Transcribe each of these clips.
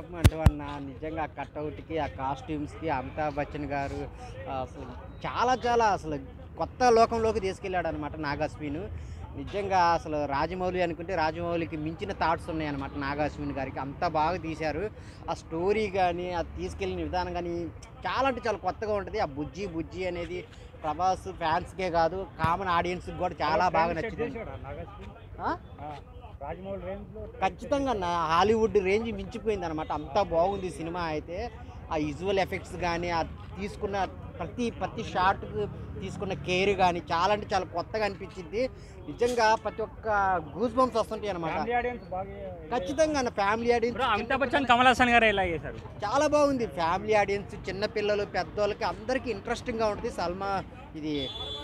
చెప్పమంటే అన్న నిజంగా ఆ కట్అవుట్‌కి, ఆ కాస్ట్యూమ్స్‌కి అమితాబ్ బచ్చన్ గారు అసలు చాలా చాలా అసలు కొత్త లోకంలోకి తీసుకెళ్ళాడనమాట 'నాగ్ అశ్విన్'. నిజంగా అసలు రాజమౌళి అనుకుంటే రాజమౌళికి మించిన థాట్స్ ఉన్నాయన్నమాట 'నాగ్ అశ్విన్' గారికి. అంత బాగా తీశారు. ఆ స్టోరీ గానీ, అది తీసుకెళ్ళిన విధానం గానీ చాలా అంటే చాలా కొత్తగా ఉంటది. ఆ 'బుజ్జి బుజ్జి' అనేది ప్రభాస్ ఫ్యాన్స్‌కే కాదు కామన్ ఆడియన్స్‌కి కూడా చాలా బాగా నచ్చింది. ఆ? రాజమౌళి రేంజ్లో ఖచ్చితంగా హాలీవుడ్ రేంజ్ మించిపోయిందనమాట. అంత బాగుంది సినిమా అయితే. ఆ విజువల్ ఎఫెక్ట్స్ గానీ, ఆ తీసుకున్న ప్రతి షాట్‌కి తీసుకున్న కేర్ గానీ చాలా అంటే చాలా కొత్తగా అనిపించిద్ది. నిజంగా ప్రతి ఒక్క గూస్ బంప్స్ వస్తుంటాయి అనమాట. ఫ్యామిలీ ఆడియన్స్ బాగా ఖచ్చితంగా family audience bro Amitabh Bachchan Kamal Haasan గారు ఎలా చేశారు? చాలా బాగుంది. ఫ్యామిలీ ఆడియన్స్ చిన్న పిల్లలు, పెద్దోళ్ళకి అందరికీ ఇంట్రెస్టింగ్‌గా ఉంటది. ఇది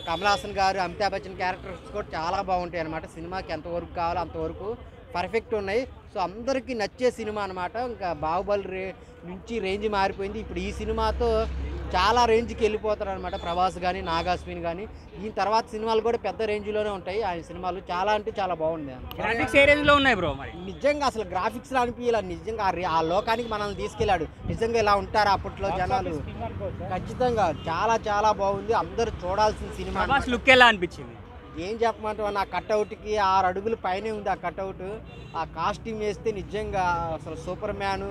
కమల్ హాసన్ గారు, అమితాబ్ బచ్చన్ క్యారెక్టర్స్ కూడా చాలా బాగుంటాయి అనమాట. సినిమాకి ఎంతవరకు కావాలో అంతవరకు పర్ఫెక్ట్ ఉన్నాయి. సో అందరికీ నచ్చే సినిమా అనమాట. ఇంకా 'బాహుబలి' నుంచి రేంజ్ మారిపోయింది. ఇప్పుడు ఈ సినిమాతో చాలా రేంజ్‌కి వెళ్ళిపోతారనమాట ప్రభాస్ గానీ, 'నాగ్ అశ్విన్' గానీ. దీని తర్వాత సినిమాలు కూడా పెద్ద రేంజ్‌లోనే ఉంటాయి. ఆయన సినిమాలు చాలా అంటే చాలా బాగున్నాయి. గ్రాఫిక్స్ ఏ రేంజ్లో ఉన్నాయి బ్రో మరి? నిజంగా అసలు గ్రాఫిక్స్‌లో అనిపియలా. నిజంగా ఆ లోకానికి మనల్ని తీసుకెళ్ళాడు. నిజంగా ఇలా ఉంటారా అప్పట్లో జనాలు? ఖచ్చితంగా చాలా చాలా బాగుంది. అందరూ చూడాల్సిన సినిమా. ప్రభాస్ లుక్ ఎలా అనిపించింది? ఏం చెప్పమంటావు, నా కట్అవుట్‌కి 6 అడుగుల పైనే ఉంది ఆ కట్అవుట్. ఆ కాస్ట్యూమ్ వేస్తే నిజంగా అసలు సూపర్ మ్యాను,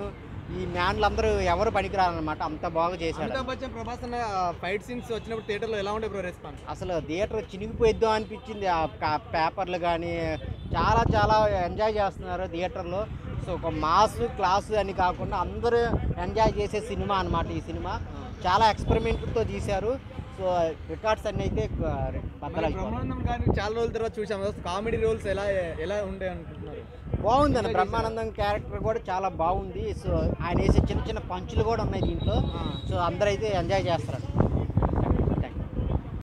ఈ మ్యాన్లందరూ ఎవరు పనికిరారనమాట. అంత బాగా చేశాడు. అమితాబ్ బచ్చన్ ప్రభాస్ అన్న ఫైట్ సీన్స్ వచ్చినప్పుడు థియేటర్లో ఎలా ఉండే బ్రో రెస్పాన్స్? అసలు థియేటర్ చినిగిపోయిద్దాం అనిపించింది. ఆ పేపర్లు కానీ చాలా చాలా ఎంజాయ్ చేస్తున్నారు థియేటర్లో. సో ఒక మాస్ క్లాసు అని కాకుండా అందరూ ఎంజాయ్ చేసే సినిమా అనమాట ఈ సినిమా. చాలా ఎక్స్పెరిమెంట్తో తీశారు. సో రికార్డ్స్ అన్నీ అయితే బ్రహ్మానందం గారిని చాలా రోజుల తర్వాత చూసాం. కామెడీ రోల్స్ ఎలా ఉండే అనుకుంటున్నారు? బాగుందండి. బ్రహ్మానందం క్యారెక్టర్ కూడా చాలా బాగుంది. సో ఆయన వేసే చిన్న చిన్న పంచులు కూడా ఉన్నాయి దీంట్లో. సో అందరూ అయితే ఎంజాయ్ చేస్తారు.